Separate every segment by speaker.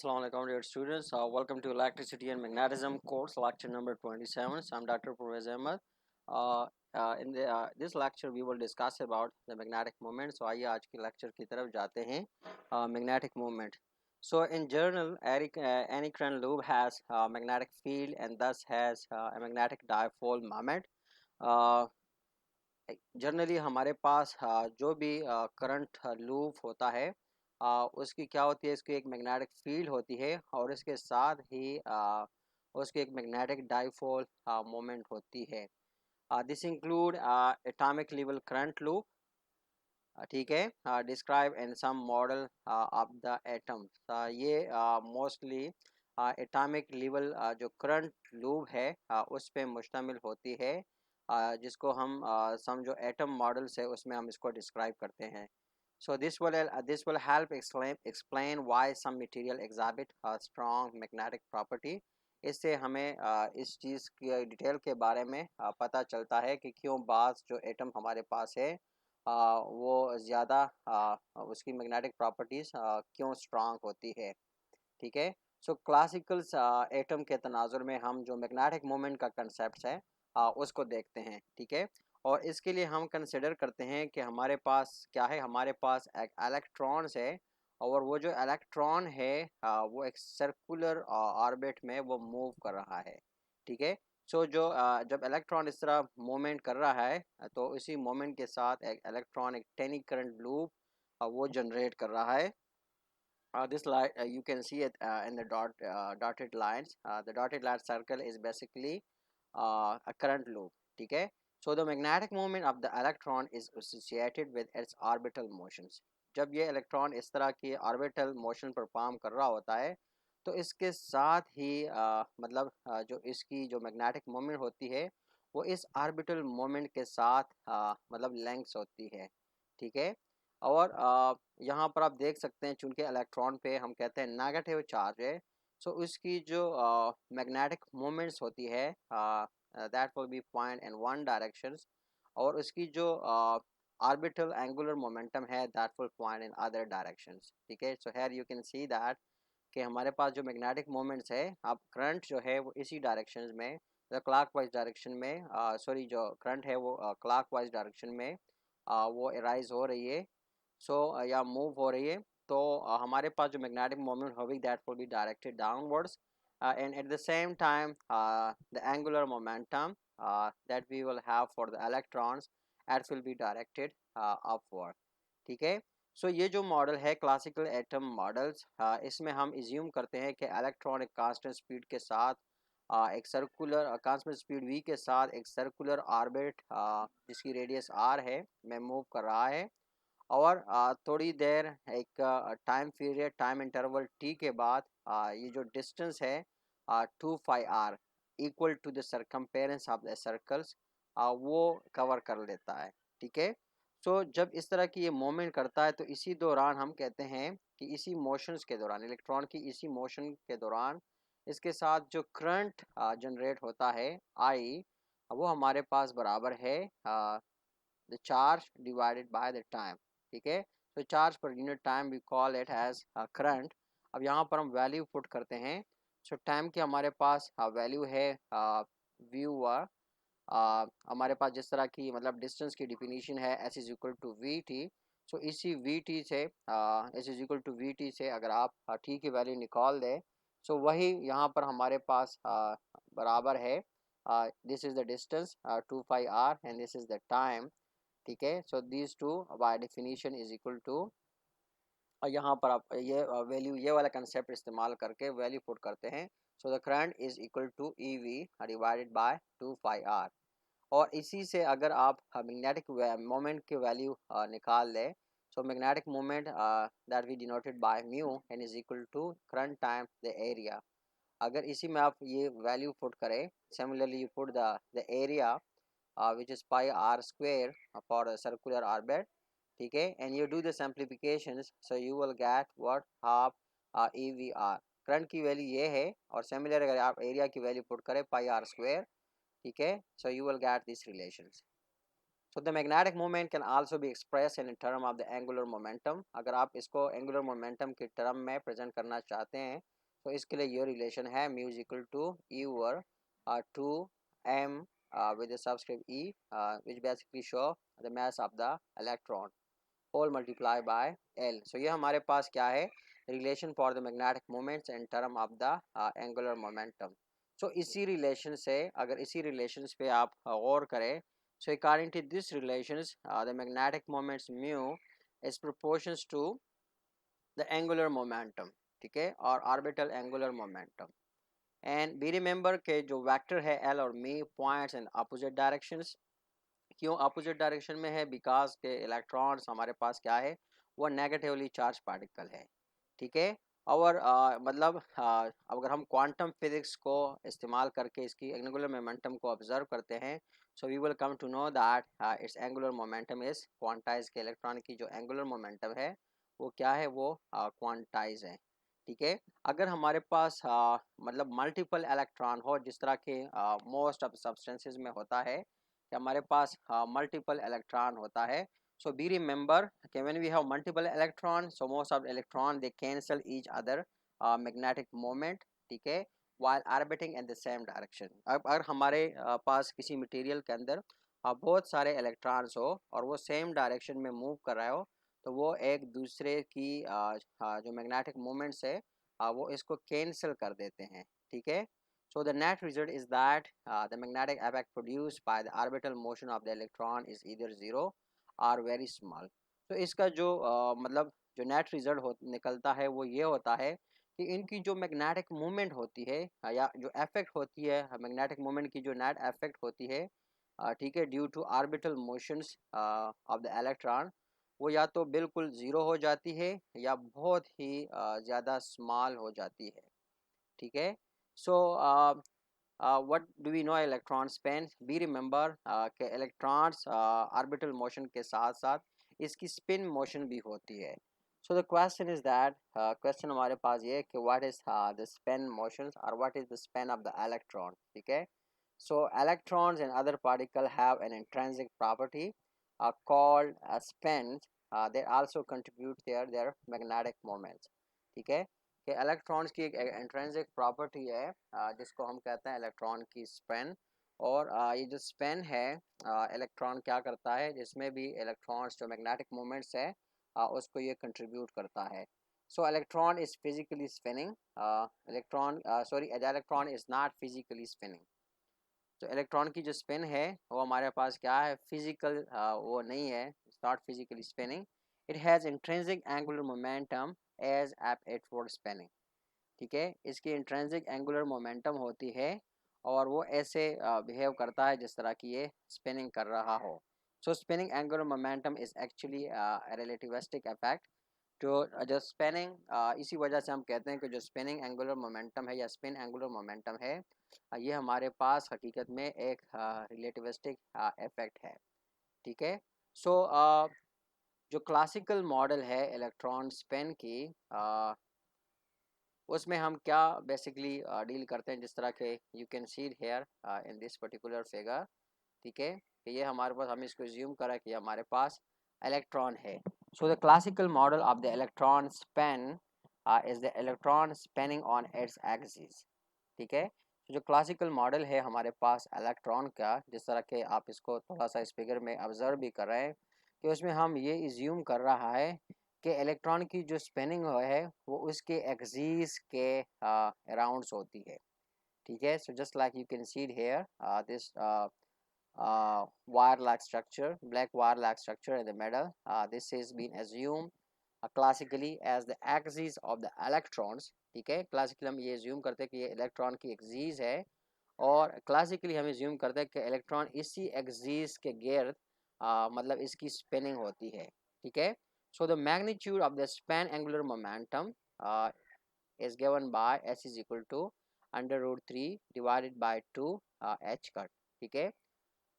Speaker 1: Assalamu alaikum dear students. Welcome to Electricity and Magnetism course, lecture number 27. So I'm Dr. Pervez Ahmed. In this lecture we will discuss about the magnetic moment. So आइए आज की lecture की तरफ जाते हैं. Magnetic moment. So in general, any current loop has a magnetic field and thus has a magnetic dipole moment. Uh, generally हमारे पास जो भी करंट लूप होता है उसकी क्या होती है, इसकी एक मैग्नेटिक फील्ड होती है और इसके साथ ही उसकी एक मैग्नेटिक डाइपोल मोमेंट होती है. This include atomic level current loop. ठीक है, describe in some model of the atom. ये मोस्टली एटॉमिक लेवल जो करंट लूप है उस पे मुश्तमिल होती है, जिसको हम सम जो एटम मॉडल्स है उसमें हम इसको डिस्क्राइब करते हैं. So this will help explain why some material exhibit a strong magnetic property. इससे हमें इस चीज़ की डिटेल के बारे में पता चलता है कि क्यों बाज़ जो एटम हमारे पास है वो ज़्यादा उसकी मैग्नेटिक प्रॉपर्टीज़ क्यों स्ट्रांग होती है. ठीक है. सो क्लासिकल एटम के तनाजुर में हम जो मैग्नेटिक मोमेंट का कंसेप्ट है उसको देखते हैं. ठीक है. और इसके लिए हम कंसिडर करते हैं कि हमारे पास क्या है, हमारे पास एक इलेक्ट्रॉन्स है और वो जो इलेक्ट्रॉन है वो एक सर्कुलर ऑर्बिट में वो मूव कर रहा है. ठीक है. सो जो जब इलेक्ट्रॉन इस तरह मूवमेंट कर रहा है तो इसी मोमेंट के साथ एक इलेक्ट्रॉन एक टेनी करंट लूप वो जनरेट कर रहा है. This line you can see it in the dotted lines. The dotted line circle is basically a current loop. ठीक है. So the magnetic moment of the electron is associated with its orbital motions. जब ये electron इस तरह की orbital motion perform कर रहा होता है तो इसके साथ ही मतलब जो इसकी जो मैग्नेटिक मोमेंट होती है वो इस ऑर्बिटल मोमेंट के साथ मतलब लेंग्थ होती है. ठीक है. और यहाँ पर आप देख सकते हैं चूंकि इलेक्ट्रॉन पे हम कहते हैं नेगेटिव चार्ज है, सो उसकी जो मैग्नेटिक मोमेंट्स होती है that will be point in one direction और उसकी जो ऑर्बिटल एंगुलर मोमेंटम है that will point in other directions. ठीक है. So here you can see that कि हमारे पास जो मैग्नेटिक मोमेंट्स है अब करंट जो है वो इसी डायरेक्शन में क्लॉकवाइज डायरेक्शन में सॉरी जो करंट है वो क्लॉकवाइज डायरेक्शन में वो एराइज हो रही है. सो या मूव हो रही है तो हमारे पास जो मैग्नेटिक मोमेंट होगी that will be directed downwards and at the same time the angular momentum that we will have for the electrons that will be directed upward. ठीक है. सो ये जो मॉडल है क्लासिकल एटम मॉडल्स इसमें हम assume करते हैं कि इलेक्ट्रॉन एक कांस्टेंट स्पीड के साथ एक सर्कुलर कांस्टेंट स्पीड v के साथ एक सर्कुलर ऑर्बिट जिसकी रेडियस r है में मूव कर रहा है और थोड़ी देर एक time period time interval t के बाद ये जो डिस्टेंस है 2πr equal to the circumference of the circles वो कवर कर लेता है. ठीक है. सो जब इस तरह की ये मोमेंट करता है तो इसी दौरान हम कहते हैं कि इसी मोशंस के दौरान इलेक्ट्रॉन की इसी मोशन के दौरान इसके साथ जो करंट जनरेट होता है आई वो हमारे पास बराबर है the charge divided by the time. ठीक है. तो charge per unit time we call it as current. अब यहाँ पर हम वैल्यू पुट करते हैं. सो टाइम की हमारे पास वैल्यू है व्यू हमारे पास जिस तरह की मतलब डिस्टेंस की डिफिनीशन है S is equal to V T. So इसी वी टी से S is equal to V T से अगर आप टी की वैल्यू निकाल दें सो वही यहाँ पर हमारे पास बराबर है this is the distance 2πr and this is the time. ठीक है. So these two by definition is equal to और यहाँ पर आप ये वैल्यू ये वाला कंसेप्ट इस्तेमाल करके वैल्यू पुट करते हैं. So the current is equal to e v divided by 2πr. और इसी से अगर आप मैग्नेटिक मोमेंट की वैल्यू निकाल लें so magnetic moment that we denoted by mu and is equal to current time the area. अगर इसी में आप ये वैल्यू पुट करें similarly you put the area which is pi r square for a circular orbit. ठीक है. and you do the simplifications so you will get what half EVR. Current की value ये है और सिमिलर अगर आप area की वैल्यू पुट करें pi r square. ठीक है. so you will get these relations. So the magnetic moment can also be expressed in term of the angular momentum. अगर आप इसको angular momentum के टर्म में प्रेजेंट करना चाहते हैं तो इसके लिए ये रिलेशन है mu is equal to e over 2m with the subscript e which basically show the mass of the electron whole multiply by L. So ये हमारे पास क्या है relation for the magnetic moments in term of the angular momentum. So इसी relation से अगर इसी relations पे आप गौर करें, so according to this relations the magnetic moments mu is proportions to the angular momentum, ठीक है, और orbital angular momentum. And be remember के जो वेक्टर है एल और मी पॉइंट्स इन अपोजिट डायरेक्शंस. क्यों अपोजिट डायरेक्शन में है? बिकॉज के इलेक्ट्रॉन्स हमारे पास क्या है, वो नेगेटिवली चार्ज पार्टिकल है, ठीक है. और मतलब अगर हम क्वांटम फिजिक्स को इस्तेमाल करके इसकी एंगुलर मोमेंटम को ऑब्जर्व करते हैं, so we will come to know that it's angular momentum is quantise के इलेक्ट्रॉन की जो एंगुलर मोमेंटम है वो क्या है, वो क्वांटाइज है, ठीक है. अगर हमारे पास मतलब मल्टीपल इलेक्ट्रॉन हो, जिस तरह के मोस्ट ऑफ सब्सटेंसेस में होता है कि हमारे पास मल्टीपल इलेक्ट्रॉन होता है. So be remember okay, when we have multiple electron, so most of the electron they cancel each other magnetic moment, ठीक है, while orbiting in the same direction. अब अगर हमारे पास किसी मटेरियल के अंदर बहुत सारे इलेक्ट्रॉन्स हो और वो सेम डायरेक्शन में मूव कर रहे हो, तो वो एक दूसरे की जो मैग्नेटिक मोमेंट्स है वो इसको कैंसिल कर देते हैं, ठीक है. So the net result is that the magnetic effect produced by the orbital motion of the electron is either zero or very small. तो इसका जो मतलब जो नेट रिजल्ट हो निकलता है वो ये होता है कि इनकी जो मैग्नेटिक मूवमेंट होती है या जो इफेक्ट होती है मैग्नेटिक मूवमेंट की जो नेट इफेक्ट होती है, ठीक है, due to orbital motions of the electron, वो या तो बिल्कुल ज़ीरो हो जाती है या बहुत ही ज़्यादा स्मॉल हो जाती है, ठीक है. सो what do we know electron spin? We remember कि electrons orbital motion के साथ साथ इसकी spin motion भी होती है. So the question is that question हमारे पास ये है कि what is the spin motions or what is the spin of the electron, ठीक है. So electrons and other particle have an intrinsic property called spins. They also contribute their magnetic moments, ठीक है, कि electrons की एक intrinsic property है जिसको हम कहते हैं इलेक्ट्रॉन की स्पिन. और ये जो स्पिन है इलेक्ट्रॉन क्या करता है, जिसमें भी इलेक्ट्रॉन्स जो मैग्नेटिक मोमेंट्स है उसको ये कंट्रीब्यूट करता है. सो electron is physically spinning, electron sorry electron is not physically spinning. तो इलेक्ट्रॉन की जो स्पिन है वो हमारे पास क्या है, फिजिकल वो नहीं है, it's not physically spinning. It has intrinsic angular momentum as if it for spinning, ठीक है. इसकी इंट्रिंसिक एंगुलर मोमेंटम होती है और वो ऐसे बिहेव करता है जिस तरह की ये स्पिनिंग कर रहा हो. So spinning angular momentum is actually relativistic effect. जो स्पिनिंग इसी वजह से हम कहते हैं कि जो स्पिनिंग एंगुलर मोमेंटम है या स्पिन एंगुलर मोमेंटम है ये हमारे पास हकीकत में एक रिलेटिविस्टिक इफेक्ट है, ठीक है. सो जो क्लासिकल मॉडल है इलेक्ट्रॉन स्पिन की उसमें हम क्या बेसिकली डील करते हैं, जिस तरह के you can see here in this particular figure, ठीक है, कि ये हमारे पास हम इसको ज्यूम करें कि हमारे पास इलेक्ट्रॉन है. So the classical model of the electron spin is the electron spinning on its axis, ठीक है. तो जो क्लासिकल मॉडल है हमारे पास इलेक्ट्रॉन का, जिस तरह के आप इसको थोड़ा सा इस फिगर में ऑब्जर्व भी कर रहे हैं कि उसमें हम ये इज्यूम कर रहा है कि इलेक्ट्रॉन की जो स्पिनिंग है वो उसके एक्सिस के अराउंड्स होती है, ठीक है. So just like you can see here this wire-like structure, black wire-like structure in the middle. This is been assumed classically as the axis of the electrons, ठीक है. क्लासिकली हम ये assume करते हैं कि ये इलेक्ट्रॉन की एक्सिस है और क्लासिकली हम assume करते हैं कि इलेक्ट्रॉन इसी एक्सिस के गिर्द मतलब इसकी स्पिनिंग होती है, ठीक है. So the magnitude of the span angular momentum is given by S is equal to under root 3 divided by 2 h cut, ठीक है.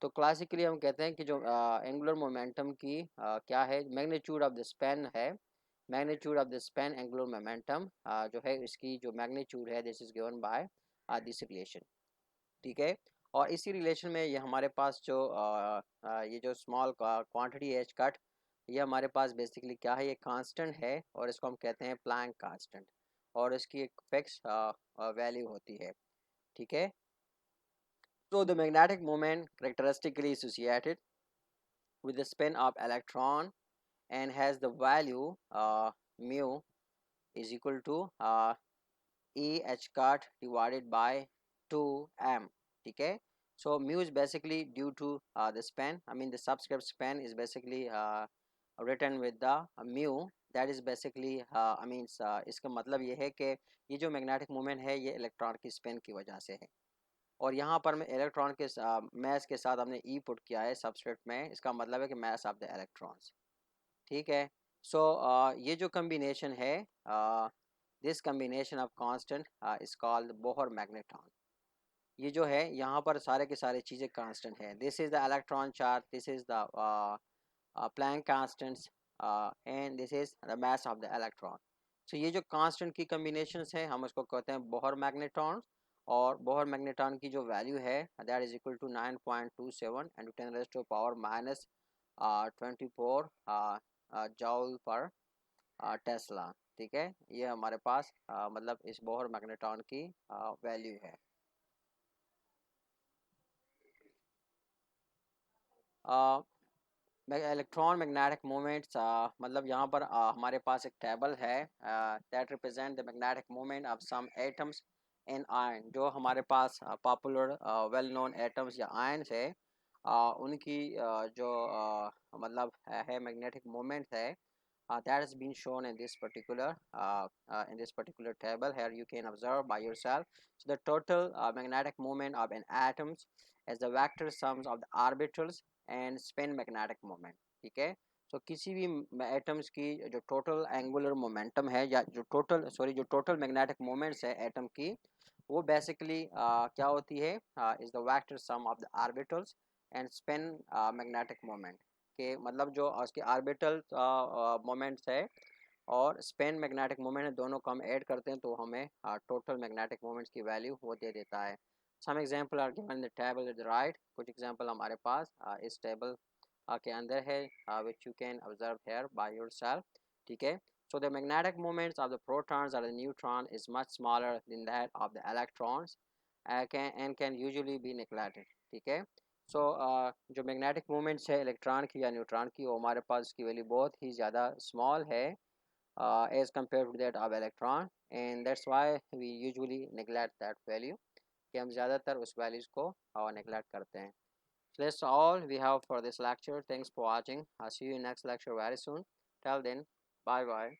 Speaker 1: तो क्लासिकली हम कहते हैं कि जो एंगुलर मोमेंटम की क्या है, मैग्नीट्यूड ऑफ द स्पैन है, magnitude of the span angular momentum जो है इसकी जो मैग्नीट्यूड है this is given by this relation, ठीक है. और इसी रिलेशन में ये हमारे पास जो ये जो स्मॉल क्वांटिटी एच कट ये हमारे पास बेसिकली क्या है, ये कांस्टेंट है और इसको हम कहते हैं प्लैंक कांस्टेंट. और इसकी एक फिक्स वैल्यू होती है, ठीक है। So the magnetic moment characteristically associated with the spin of electron and has the value mu is equal to E h cut divided by 2m, okay. So mu is basically due to the span, I mean the subscript span is basically written with the mu, that is basically I mean इसका मतलब ये है कि ये जो magnetic moment है ये electron की स्पिन की वजह से है। और यहाँ पर मैं इलेक्ट्रॉन के मैस के साथ हमने ई पुट किया है सबस्क्रिप्ट में, इसका मतलब है कि मैस ऑफ द इलेक्ट्रॉन्स, ठीक है। सो ये जो कम्बिनेशन है, this combination of constant is called Bohr magnetron. ये जो है यहाँ पर सारे के सारे चीज़ें कांस्टेंट है। This is the electron charge, this is the Planck constants and this is the mass of the electron. So ये जो कांस्टेंट की कम्बिनेशंस है हम उसको कहते हैं बोहर मैग्नेट्रॉन। और बोहर मैग्नेट्रॉन की जो वैल्यू है that is equal to 9.27 and 10⁻⁻24 joule per tesla, ठीक है। ये हमारे पास मतलब इस बोहर मैग्नेट्रॉन की वैल्यू है। इलेक्ट्रॉन मैग्नेटिक मोमेंट्स, मतलब यहाँ पर हमारे पास एक टेबल है that represent the magnetic moment of some atoms in ion. जो हमारे पास पॉपुलर वेल नोन एटम्स या आयन्स है उनकी जो मतलब है मैग्नेटिक मोमेंट है that has been shown in this particular table. Here you can observe by yourself. So the total magnetic moment of an atoms is the vector sums of the orbitals and spin magnetic moment, ठीक है। तो किसी भी atoms की जो total angular momentum है या जो टोटल मैग्नेटिक मोमेंट्स है एटम की, वो बेसिकली क्या होती है, is the vector sum of the orbitals and spin magnetic moment के, मतलब जो उसके ऑर्बिटल मोमेंट्स है और स्पिन मैग्नेटिक मोमेंट है, दोनों को हम ऐड करते हैं तो हमें टोटल मैग्नेटिक मोमेंट्स की वैल्यू वो दे देता है। Some example are given in the table at the right. कुछ एग्जांपल हमारे पास इस टेबल के अंदर है which you can observe here by yourself, ठीक है। So the magnetic moments of the protons or the neutron is much smaller than that of the electrons and can usually be neglected, ठीक है। सो जो magnetic moments है electron की या neutron की, वो हमारे पास उसकी वैल्यू बहुत ही ज़्यादा स्मॉल है as compare to that of electron, and that's why we usually neglect that value, कि हम ज़्यादातर उस वैल्यूज़ को नेगलेक्ट करते हैं। So that's all we have for this lecture. Thanks for watching. I'll see you in next lecture very soon. Till then, bye bye.